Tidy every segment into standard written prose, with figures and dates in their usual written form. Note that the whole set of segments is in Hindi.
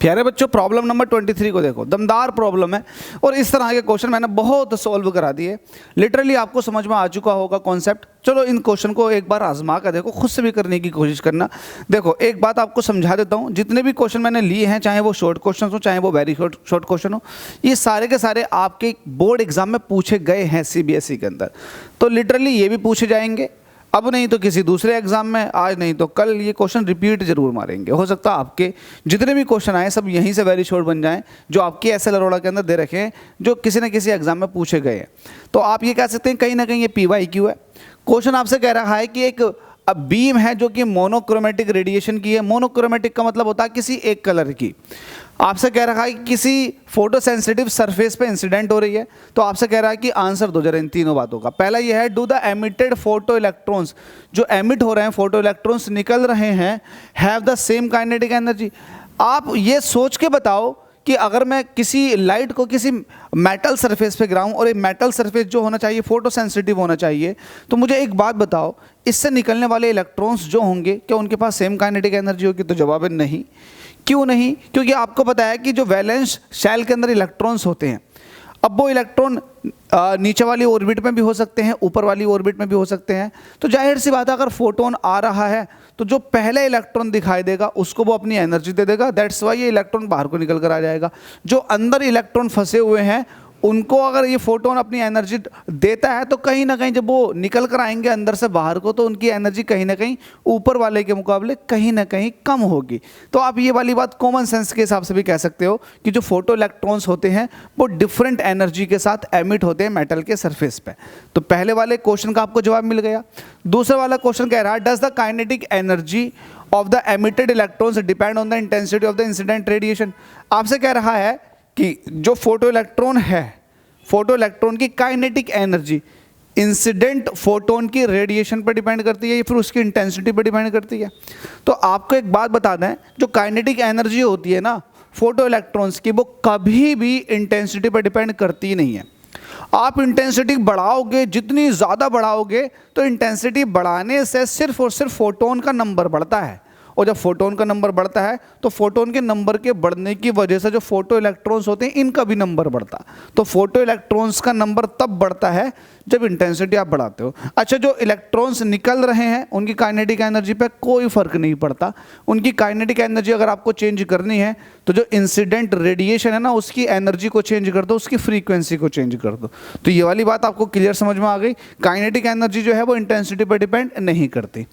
प्यारे बच्चों, प्रॉब्लम नंबर 23 को देखो, दमदार प्रॉब्लम है और इस तरह के क्वेश्चन मैंने बहुत सॉल्व करा दिए। लिटरली आपको समझ में आ चुका होगा कॉन्सेप्ट। चलो इन क्वेश्चन को एक बार आजमा कर देखो, खुद से भी करने की कोशिश करना। देखो एक बात आपको समझा देता हूँ, जितने भी क्वेश्चन मैंने लिए हैं, चाहे वो शॉर्ट क्वेश्चन हो चाहे वो वेरी शॉर्ट क्वेश्चन हो, ये सारे के सारे आपके बोर्ड एग्जाम में पूछे गए हैं CBSE के अंदर। तो लिटरली ये भी पूछे जाएंगे, अब नहीं तो किसी दूसरे एग्जाम में, आज नहीं तो कल ये क्वेश्चन रिपीट जरूर मारेंगे। हो सकता है आपके जितने भी क्वेश्चन आए सब यहीं से वेरी शॉर्ट बन जाएं, जो आपके SL अरोड़ा के अंदर दे रखे हैं, जो किसी न किसी एग्जाम में पूछे गए हैं। तो आप ये कह सकते हैं कहीं ना कहीं ये PYQ है। क्वेश्चन आपसे कह रहा है कि एक अब बीम है जो कि मोनोक्रोमेटिक रेडिएशन की है। मोनोक्रोमेटिक का मतलब होता है किसी एक कलर की। आपसे कह रहा है कि किसी फोटो सेंसिटिव सरफेस पे इंसिडेंट हो रही है। तो आपसे कह रहा है कि आंसर दो जरा इन तीनों बातों का। पहला यह है, do the emitted photo electrons, जो एमिट हो रहे हैं फोटो इलेक्ट्रॉन्स निकल रहे हैं, have the same kinetic energy. आप ये सोच के बताओ कि अगर मैं किसी लाइट को किसी मेटल सरफेस पे गिराऊं और ये मेटल सरफेस जो होना चाहिए फोटो सेंसिटिव होना चाहिए, तो मुझे एक बात बताओ, इससे निकलने वाले इलेक्ट्रॉन्स जो होंगे क्या उनके पास सेम काइनेटिक एनर्जी होगी? तो जवाब है नहीं। क्यों नहीं? क्योंकि आपको पता है कि जो वैलेंस शेल के अंदर इलेक्ट्रॉन्स होते हैं, अब वो इलेक्ट्रॉन नीचे वाली ऑर्बिट में भी हो सकते हैं, ऊपर वाली ऑर्बिट में भी हो सकते हैं। तो जाहिर सी बात है, अगर फोटोन आ रहा है तो जो पहले इलेक्ट्रॉन दिखाई देगा उसको वो अपनी एनर्जी दे देगा। दैट्स वाई ये इलेक्ट्रॉन बाहर को निकल कर आ जाएगा। जो अंदर इलेक्ट्रॉन फंसे हुए हैं उनको अगर ये फोटोन अपनी एनर्जी देता है तो कहीं ना कहीं जब वो निकल कर आएंगे अंदर से बाहर को, तो उनकी एनर्जी कहीं ना कहीं ऊपर वाले के मुकाबले कहीं ना कहीं कम होगी। तो आप ये वाली बात कॉमन सेंस के हिसाब से भी कह सकते हो कि जो फोटो इलेक्ट्रॉन्स होते हैं वो डिफरेंट एनर्जी के साथ एमिट होते हैं मेटल के सरफेस पे। तो पहले वाले क्वेश्चन का आपको जवाब मिल गया। दूसरा वाला क्वेश्चन कह रहा है, does the kinetic energy of the emitted electrons depend on the intensity of the incident radiation. आपसे कह रहा है कि जो फोटो इलेक्ट्रॉन है, फोटो इलेक्ट्रॉन की काइनेटिक एनर्जी इंसिडेंट फोटोन की रेडिएशन पर डिपेंड करती है या फिर उसकी इंटेंसिटी पर डिपेंड करती है। तो आपको एक बात बता दें, जो काइनेटिक एनर्जी होती है ना फोटो इलेक्ट्रॉन्स की, वो कभी भी इंटेंसिटी पर डिपेंड करती नहीं है। आप इंटेंसिटी बढ़ाओगे, जितनी ज़्यादा बढ़ाओगे तो इंटेंसिटी बढ़ाने से सिर्फ और सिर्फ फोटोन का नंबर बढ़ता है। और जब फोटोन का नंबर बढ़ता है तो फोटोन के नंबर के बढ़ने की वजह से जो फोटो इलेक्ट्रॉन्स होते हैं इनका भी नंबर बढ़ता है। तो फोटो इलेक्ट्रॉन्स का नंबर तब बढ़ता है जब इंटेंसिटी आप बढ़ाते हो। अच्छा, जो इलेक्ट्रॉन्स निकल रहे हैं उनकी काइनेटिक एनर्जी पे कोई फर्क नहीं पड़ता। उनकी काइनेटिक एनर्जी अगर आपको चेंज करनी है तो जो इंसिडेंट रेडिएशन है ना उसकी एनर्जी को चेंज कर दो, उसकी फ्रीक्वेंसी को चेंज कर दो। तो ये वाली बात आपको क्लियर समझ में आ गई। काइनेटिक एनर्जी जो है वो इंटेंसिटी पर डिपेंड नहीं करती।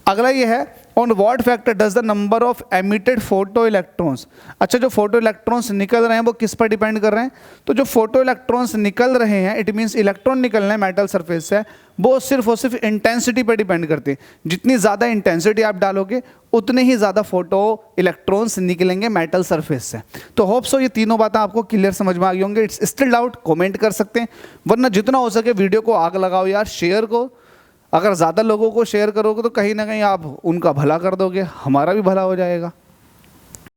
अगला ये है, on what factor does the number of emitted photo electrons. अच्छा, जो फोटो इलेक्ट्रॉन्स निकल रहे हैं वो किस पर डिपेंड कर रहे हैं? तो जो फोटो इलेक्ट्रॉन्स निकल रहे हैं, इट मीन्स इलेक्ट्रॉन निकल रहे हैं मेटल सरफेस से, वो सिर्फ और सिर्फ इंटेंसिटी पर डिपेंड करते हैं। जितनी ज़्यादा इंटेंसिटी आप डालोगे उतने ही ज़्यादा फोटो इलेक्ट्रॉन्स निकलेंगे मेटल सरफेस से। तो होप सो ये तीनों बातें आपको क्लियर समझ में आ गई होंगे। इट्स स्टिल डाउट कमेंट कर सकते हैं, वरना जितना हो सके वीडियो को आग लगाओ यार, शेयर को। अगर ज़्यादा लोगों को शेयर करोगे तो कहीं ना कहीं आप उनका भला कर दोगे, हमारा भी भला हो जाएगा।